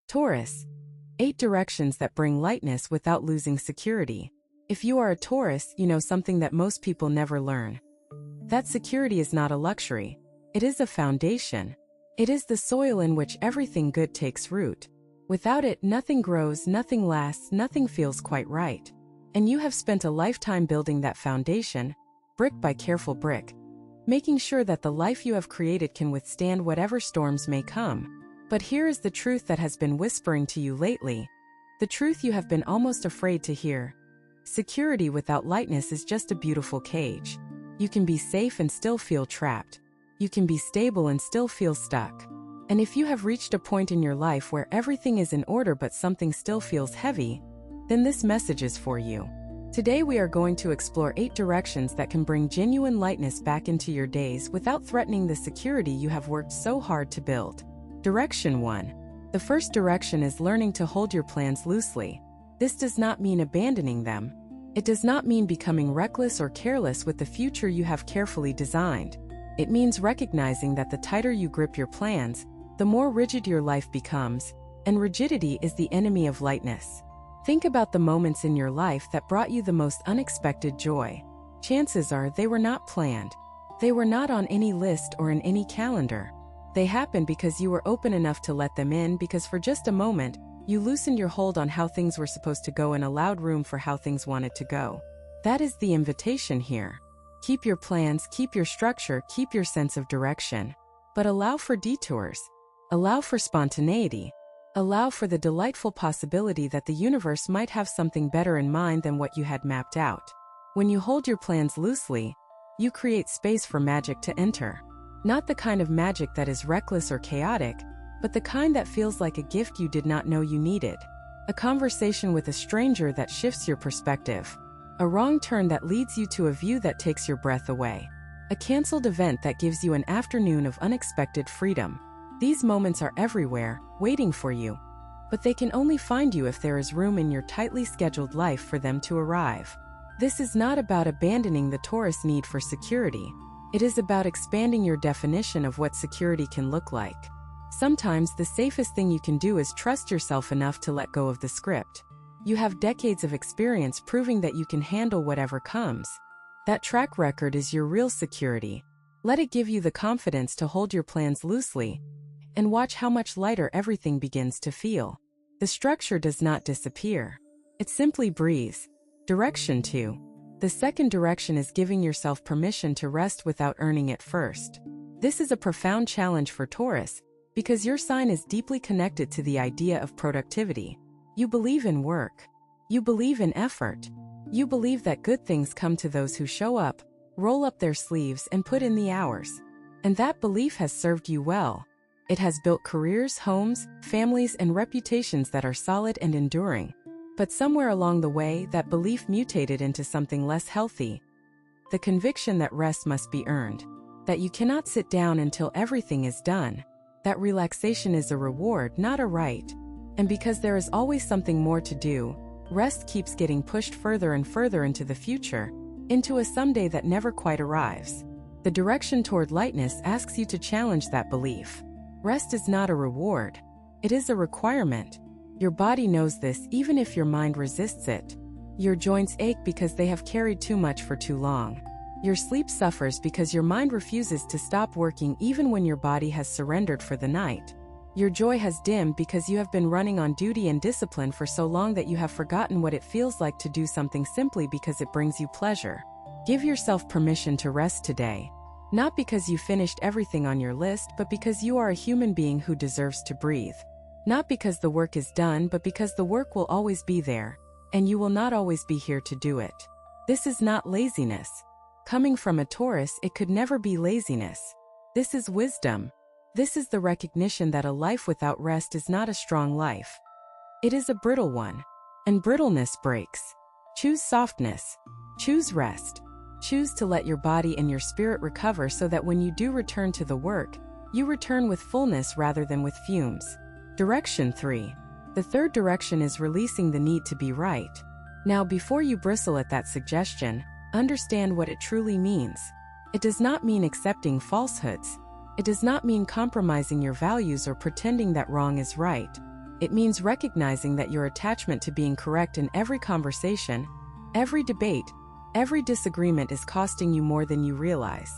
Taurus. 8 directions that bring lightness without losing security. If you are a Taurus, you know something that most people never learn. That security is not a luxury. It is a foundation. It is the soil in which everything good takes root. Without it, nothing grows, nothing lasts, nothing feels quite right. And you have spent a lifetime building that foundation, brick by careful brick, making sure that the life you have created can withstand whatever storms may come. But here is the truth that has been whispering to you lately, the truth you have been almost afraid to hear. Security without lightness is just a beautiful cage. You can be safe and still feel trapped. You can be stable and still feel stuck. And if you have reached a point in your life where everything is in order but something still feels heavy, then this message is for you. Today we are going to explore 8 directions that can bring genuine lightness back into your days without threatening the security you have worked so hard to build. Direction 1. The first direction is learning to hold your plans loosely. This does not mean abandoning them. It does not mean becoming reckless or careless with the future you have carefully designed. It means recognizing that the tighter you grip your plans, the more rigid your life becomes, and rigidity is the enemy of lightness. Think about the moments in your life that brought you the most unexpected joy. Chances are they were not planned. They were not on any list or in any calendar. They happened because you were open enough to let them in, because for just a moment, you loosened your hold on how things were supposed to go and allowed room for how things wanted to go. That is the invitation here. Keep your plans, keep your structure, keep your sense of direction. But allow for detours. Allow for spontaneity. Allow for the delightful possibility that the universe might have something better in mind than what you had mapped out. When you hold your plans loosely, you create space for magic to enter. Not the kind of magic that is reckless or chaotic, but the kind that feels like a gift you did not know you needed. A conversation with a stranger that shifts your perspective. A wrong turn that leads you to a view that takes your breath away. A canceled event that gives you an afternoon of unexpected freedom. These moments are everywhere, waiting for you. But they can only find you if there is room in your tightly scheduled life for them to arrive. This is not about abandoning the Taurus need for security. It is about expanding your definition of what security can look like. Sometimes the safest thing you can do is trust yourself enough to let go of the script. You have decades of experience proving that you can handle whatever comes. That track record is your real security. Let it give you the confidence to hold your plans loosely, and watch how much lighter everything begins to feel. The structure does not disappear. It simply breathes. Direction 2. The second direction is giving yourself permission to rest without earning it first. This is a profound challenge for Taurus, because your sign is deeply connected to the idea of productivity. You believe in work. You believe in effort. You believe that good things come to those who show up, roll up their sleeves, and put in the hours. And that belief has served you well. It has built careers, homes, families, and reputations that are solid and enduring. But somewhere along the way, that belief mutated into something less healthy. The conviction that rest must be earned. That you cannot sit down until everything is done. That relaxation is a reward, not a right. And because there is always something more to do, rest keeps getting pushed further and further into the future, into a someday that never quite arrives. The direction toward lightness asks you to challenge that belief. Rest is not a reward. It is a requirement. Your body knows this even if your mind resists it. Your joints ache because they have carried too much for too long. Your sleep suffers because your mind refuses to stop working even when your body has surrendered for the night. Your joy has dimmed because you have been running on duty and discipline for so long that you have forgotten what it feels like to do something simply because it brings you pleasure. Give yourself permission to rest today. Not because you finished everything on your list, but because you are a human being who deserves to breathe. Not because the work is done, but because the work will always be there, and you will not always be here to do it. This is not laziness. Coming from a Taurus, it could never be laziness. This is wisdom. This is the recognition that a life without rest is not a strong life. It is a brittle one. And brittleness breaks. Choose softness. Choose rest. Choose to let your body and your spirit recover so that when you do return to the work, you return with fullness rather than with fumes. Direction 3. The third direction is releasing the need to be right. Now, before you bristle at that suggestion, understand what it truly means. It does not mean accepting falsehoods. It does not mean compromising your values or pretending that wrong is right. It means recognizing that your attachment to being correct in every conversation, every debate, every disagreement is costing you more than you realize.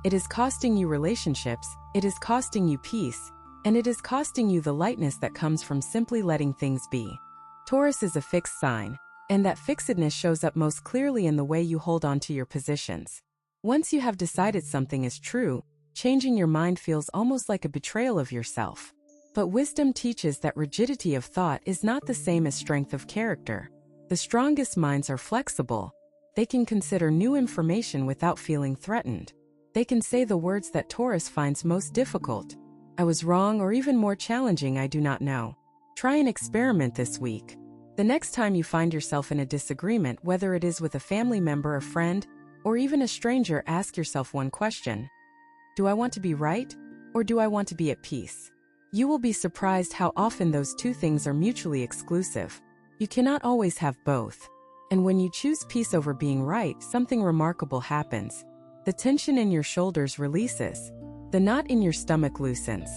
It is costing you relationships, it is costing you peace, and it is costing you the lightness that comes from simply letting things be. Taurus is a fixed sign, and that fixedness shows up most clearly in the way you hold on to your positions. Once you have decided something is true, changing your mind feels almost like a betrayal of yourself. But wisdom teaches that rigidity of thought is not the same as strength of character. The strongest minds are flexible. They can consider new information without feeling threatened. They can say the words that Taurus finds most difficult. I was wrong, or even more challenging, I do not know. Try an experiment this week. The next time you find yourself in a disagreement, whether it is with a family member, a friend, or even a stranger, ask yourself one question. Do I want to be right, or do I want to be at peace? You will be surprised how often those two things are mutually exclusive. You cannot always have both. And when you choose peace over being right, something remarkable happens. The tension in your shoulders releases. The knot in your stomach loosens.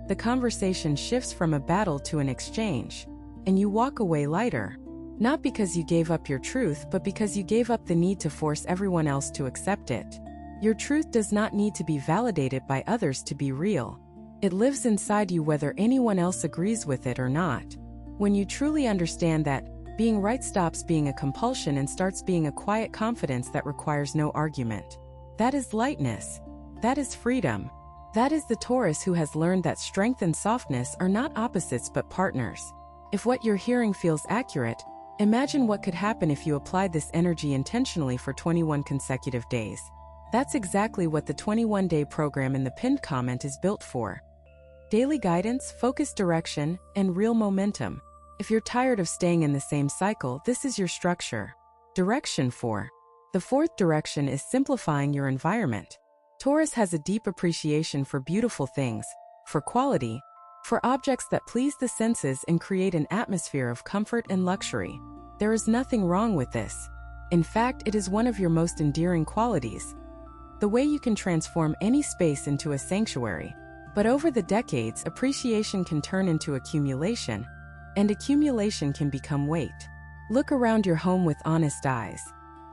The conversation shifts from a battle to an exchange. And you walk away lighter. Not because you gave up your truth, but because you gave up the need to force everyone else to accept it. Your truth does not need to be validated by others to be real. It lives inside you whether anyone else agrees with it or not. When you truly understand that, being right stops being a compulsion and starts being a quiet confidence that requires no argument. That is lightness. That is freedom. That is the Taurus who has learned that strength and softness are not opposites but partners. If what you're hearing feels accurate, imagine what could happen if you applied this energy intentionally for 21 consecutive days. That's exactly what the 21-day program in the pinned comment is built for. Daily guidance, focused direction, and real momentum. If you're tired of staying in the same cycle, this is your structure. Direction 4. The fourth direction is simplifying your environment. Taurus has a deep appreciation for beautiful things, for quality, for objects that please the senses and create an atmosphere of comfort and luxury. There is nothing wrong with this. In fact, it is one of your most endearing qualities. The way you can transform any space into a sanctuary. But over the decades, appreciation can turn into accumulation, and accumulation can become weight. Look around your home with honest eyes.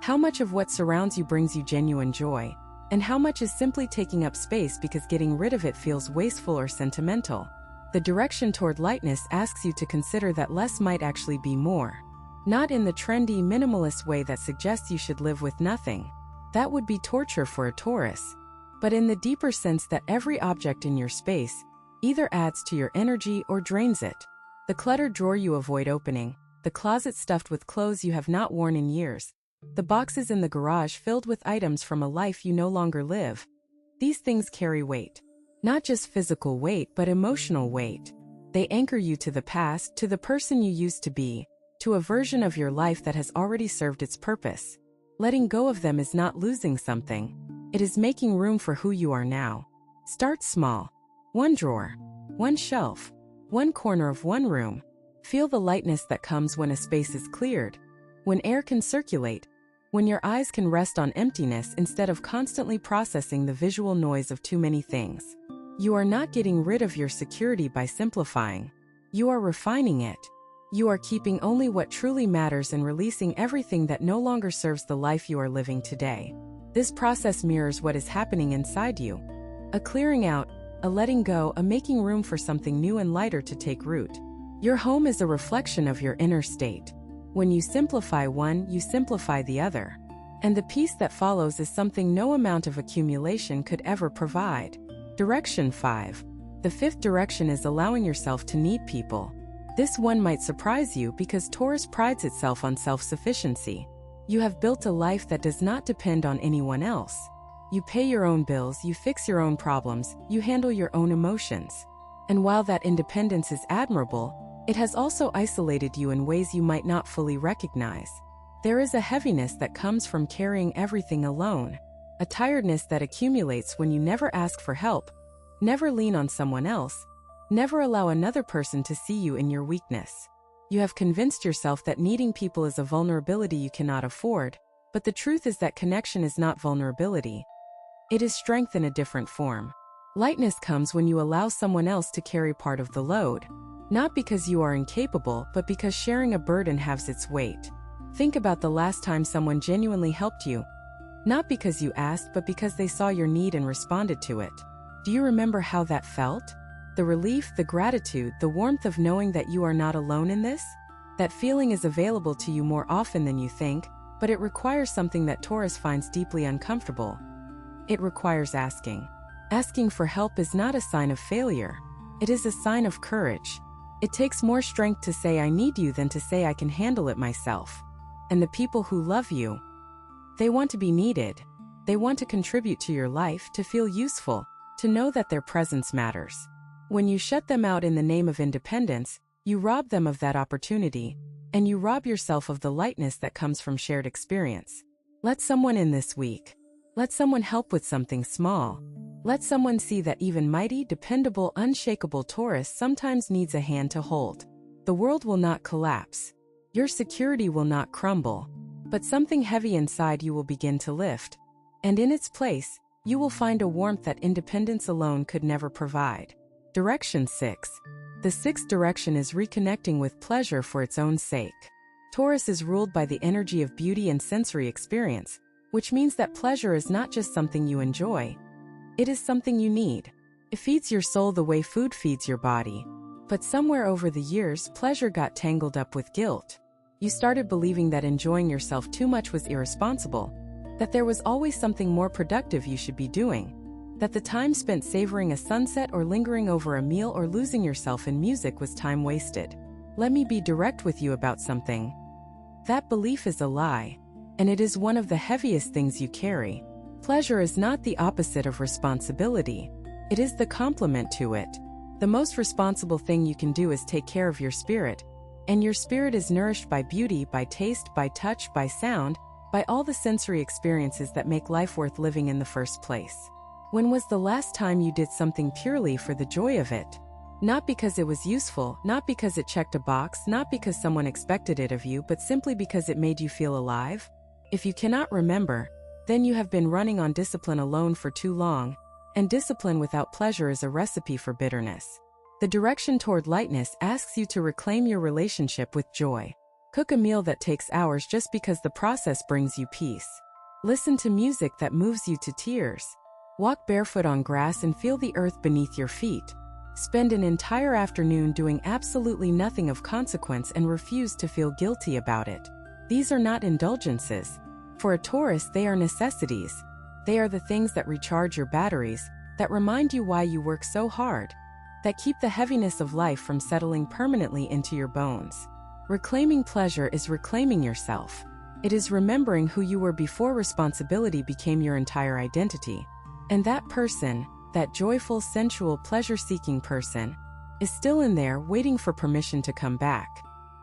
How much of what surrounds you brings you genuine joy, and how much is simply taking up space because getting rid of it feels wasteful or sentimental? The direction toward lightness asks you to consider that less might actually be more. Not in the trendy, minimalist way that suggests you should live with nothing. That would be torture for a Taurus. But in the deeper sense that every object in your space either adds to your energy or drains it. The cluttered drawer you avoid opening, the closet stuffed with clothes you have not worn in years, the boxes in the garage filled with items from a life you no longer live. These things carry weight. Not just physical weight, but emotional weight. They anchor you to the past, to the person you used to be, to a version of your life that has already served its purpose. Letting go of them is not losing something. It is making room for who you are now. Start small. One drawer, one shelf, one corner of one room. Feel the lightness that comes when a space is cleared, when air can circulate, when your eyes can rest on emptiness instead of constantly processing the visual noise of too many things. You are not getting rid of your security by simplifying. You are refining it. You are keeping only what truly matters and releasing everything that no longer serves the life you are living today. This process mirrors what is happening inside you. A clearing out, a letting go, a making room for something new and lighter to take root. Your home is a reflection of your inner state. When you simplify one, you simplify the other. And the peace that follows is something no amount of accumulation could ever provide. Direction 5. The fifth direction is allowing yourself to need people. This one might surprise you because Taurus prides itself on self-sufficiency. You have built a life that does not depend on anyone else. You pay your own bills, you fix your own problems, you handle your own emotions. And while that independence is admirable, it has also isolated you in ways you might not fully recognize. There is a heaviness that comes from carrying everything alone, a tiredness that accumulates when you never ask for help, never lean on someone else, never allow another person to see you in your weakness. You have convinced yourself that needing people is a vulnerability you cannot afford, but the truth is that connection is not vulnerability. It is strength in a different form. Lightness comes when you allow someone else to carry part of the load. Not because you are incapable, but because sharing a burden has its weight. Think about the last time someone genuinely helped you. Not because you asked, but because they saw your need and responded to it. Do you remember how that felt? The relief, the gratitude, the warmth of knowing that you are not alone in this? That feeling is available to you more often than you think, but it requires something that Taurus finds deeply uncomfortable. It requires asking. Asking for help is not a sign of failure. It is a sign of courage. It takes more strength to say I need you than to say I can handle it myself. And the people who love you, they want to be needed. They want to contribute to your life, to feel useful, to know that their presence matters. When you shut them out in the name of independence, you rob them of that opportunity, and you rob yourself of the lightness that comes from shared experience. Let someone in this week. Let someone help with something small. Let someone see that even mighty, dependable, unshakable Taurus sometimes needs a hand to hold. The world will not collapse. Your security will not crumble. But something heavy inside you will begin to lift. And in its place, you will find a warmth that independence alone could never provide. Direction 6. The sixth direction is reconnecting with pleasure for its own sake. Taurus is ruled by the energy of beauty and sensory experience, which means that pleasure is not just something you enjoy. It is something you need. It feeds your soul the way food feeds your body. But somewhere over the years, pleasure got tangled up with guilt. You started believing that enjoying yourself too much was irresponsible, that there was always something more productive you should be doing, that the time spent savoring a sunset or lingering over a meal or losing yourself in music was time wasted. Let me be direct with you about something. That belief is a lie, and it is one of the heaviest things you carry. Pleasure is not the opposite of responsibility. It is the complement to it. The most responsible thing you can do is take care of your spirit, and your spirit is nourished by beauty, by taste, by touch, by sound, by all the sensory experiences that make life worth living in the first place. When was the last time you did something purely for the joy of it? Not because it was useful, not because it checked a box, not because someone expected it of you, but simply because it made you feel alive? If you cannot remember, then you have been running on discipline alone for too long, and discipline without pleasure is a recipe for bitterness. The direction toward lightness asks you to reclaim your relationship with joy. Cook a meal that takes hours just because the process brings you peace. Listen to music that moves you to tears. Walk barefoot on grass and feel the earth beneath your feet. Spend an entire afternoon doing absolutely nothing of consequence and refuse to feel guilty about it. These are not indulgences. For a Taurus, they are necessities. They are the things that recharge your batteries, that remind you why you work so hard, that keep the heaviness of life from settling permanently into your bones. Reclaiming pleasure is reclaiming yourself. It is remembering who you were before responsibility became your entire identity. And that person, that joyful, sensual, pleasure-seeking person, is still in there waiting for permission to come back.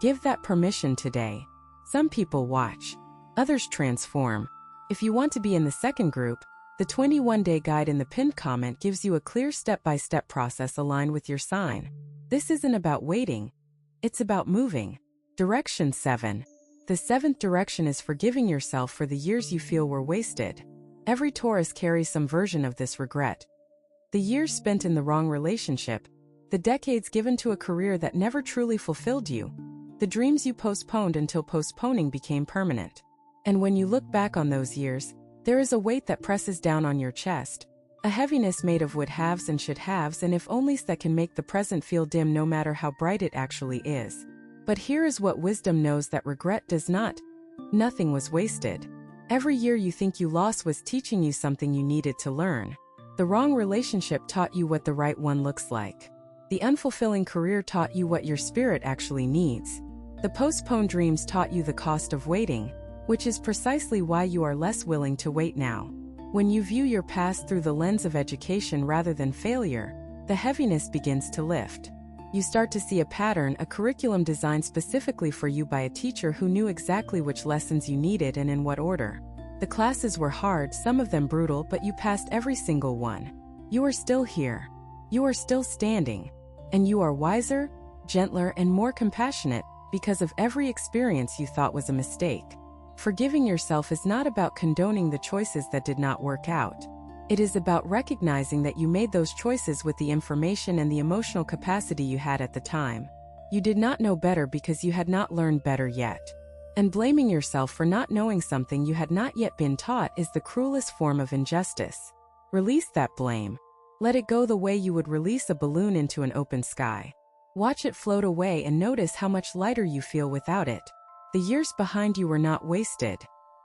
Give that permission today. Some people watch. Others transform. If you want to be in the second group, the 21-day guide in the pinned comment gives you a clear step-by-step process aligned with your sign. This isn't about waiting. It's about moving. Direction 7. The seventh direction is forgiving yourself for the years you feel were wasted. Every Taurus carries some version of this regret. The years spent in the wrong relationship, the decades given to a career that never truly fulfilled you, the dreams you postponed until postponing became permanent. And when you look back on those years, there is a weight that presses down on your chest, a heaviness made of would-haves and should-haves and if-onlys that can make the present feel dim no matter how bright it actually is. But here is what wisdom knows that regret does not. Nothing was wasted. Every year you think you lost was teaching you something you needed to learn. The wrong relationship taught you what the right one looks like. The unfulfilling career taught you what your spirit actually needs. The postponed dreams taught you the cost of waiting, which is precisely why you are less willing to wait now. When you view your past through the lens of education rather than failure, the heaviness begins to lift. You start to see a pattern, a curriculum designed specifically for you by a teacher who knew exactly which lessons you needed and in what order. The classes were hard, some of them brutal, but you passed every single one. You are still here. You are still standing. And you are wiser, gentler, and more compassionate because of every experience you thought was a mistake. Forgiving yourself is not about condoning the choices that did not work out. It is about recognizing that you made those choices with the information and the emotional capacity you had at the time. You did not know better because you had not learned better yet. And blaming yourself for not knowing something you had not yet been taught is the cruelest form of injustice. Release that blame. Let it go the way you would release a balloon into an open sky. Watch it float away and notice how much lighter you feel without it. The years behind you were not wasted.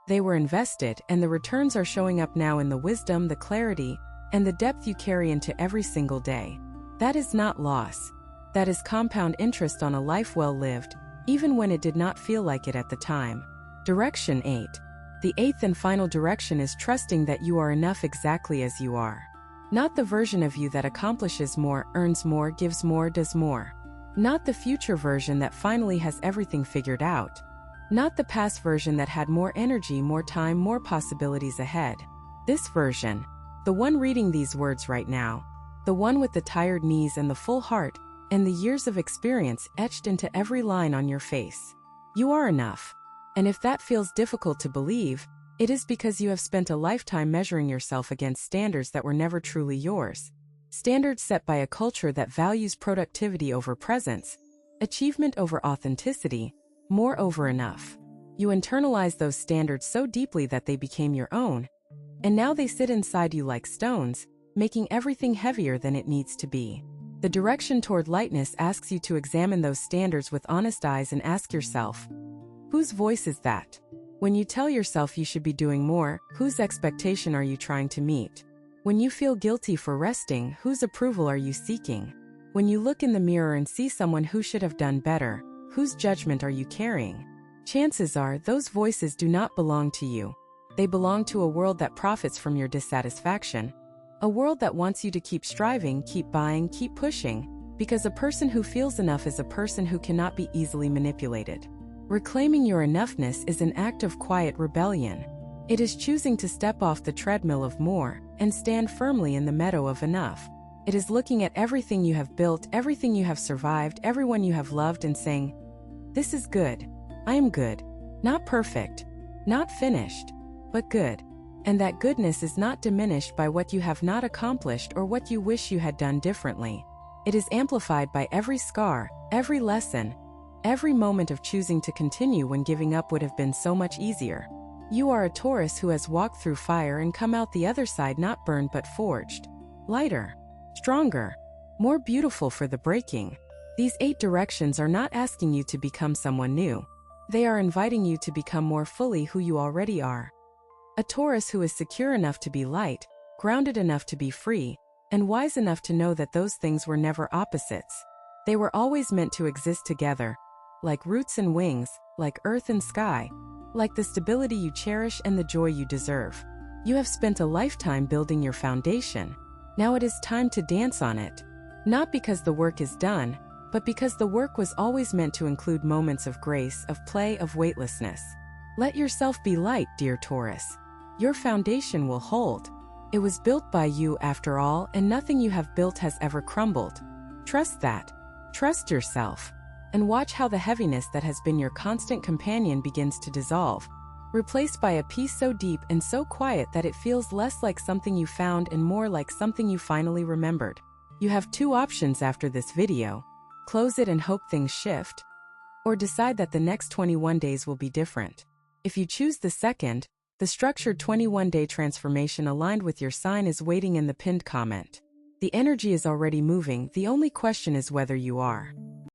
They were invested, and the returns are showing up now in the wisdom, the clarity, and the depth you carry into every single day. That is not loss. That is compound interest on a life well lived, even when it did not feel like it at the time. Direction 8. The eighth and final direction is trusting that you are enough exactly as you are. Not the version of you that accomplishes more, earns more, gives more, does more. Not the future version that finally has everything figured out. Not the past version that had more energy, more time, more possibilities ahead. This version. The one reading these words right now. The one with the tired knees and the full heart, and the years of experience etched into every line on your face. You are enough. And if that feels difficult to believe, it is because you have spent a lifetime measuring yourself against standards that were never truly yours. Standards set by a culture that values productivity over presence, achievement over authenticity, more over enough. You internalized those standards so deeply that they became your own, and now they sit inside you like stones, making everything heavier than it needs to be. The direction toward lightness asks you to examine those standards with honest eyes and ask yourself, whose voice is that? When you tell yourself you should be doing more, whose expectation are you trying to meet? When you feel guilty for resting, whose approval are you seeking? When you look in the mirror and see someone who should have done better, whose judgment are you carrying? Chances are those voices do not belong to you. They belong to a world that profits from your dissatisfaction. A world that wants you to keep striving, keep buying, keep pushing, because a person who feels enough is a person who cannot be easily manipulated. Reclaiming your enoughness is an act of quiet rebellion. It is choosing to step off the treadmill of more and stand firmly in the meadow of enough. It is looking at everything you have built, everything you have survived, everyone you have loved and saying, this is good. I am good. Not perfect. Not finished. But good. And that goodness is not diminished by what you have not accomplished or what you wish you had done differently. It is amplified by every scar, every lesson, every moment of choosing to continue when giving up would have been so much easier. You are a Taurus who has walked through fire and come out the other side not burned but forged. Lighter. Stronger. More beautiful for the breaking. These 8 directions are not asking you to become someone new. They are inviting you to become more fully who you already are. A Taurus who is secure enough to be light, grounded enough to be free, and wise enough to know that those things were never opposites. They were always meant to exist together, like roots and wings, like earth and sky, like the stability you cherish and the joy you deserve. You have spent a lifetime building your foundation. Now it is time to dance on it. Not because the work is done, but because the work was always meant to include moments of grace, of play, of weightlessness. Let yourself be light, dear Taurus. Your foundation will hold. It was built by you after all, and nothing you have built has ever crumbled. Trust that. Trust yourself. And watch how the heaviness that has been your constant companion begins to dissolve, replaced by a peace so deep and so quiet that it feels less like something you found and more like something you finally remembered. You have 2 options after this video. Close it and hope things shift, or decide that the next 21 days will be different. If you choose the second, the structured 21-day transformation aligned with your sign is waiting in the pinned comment. The energy is already moving, the only question is whether you are.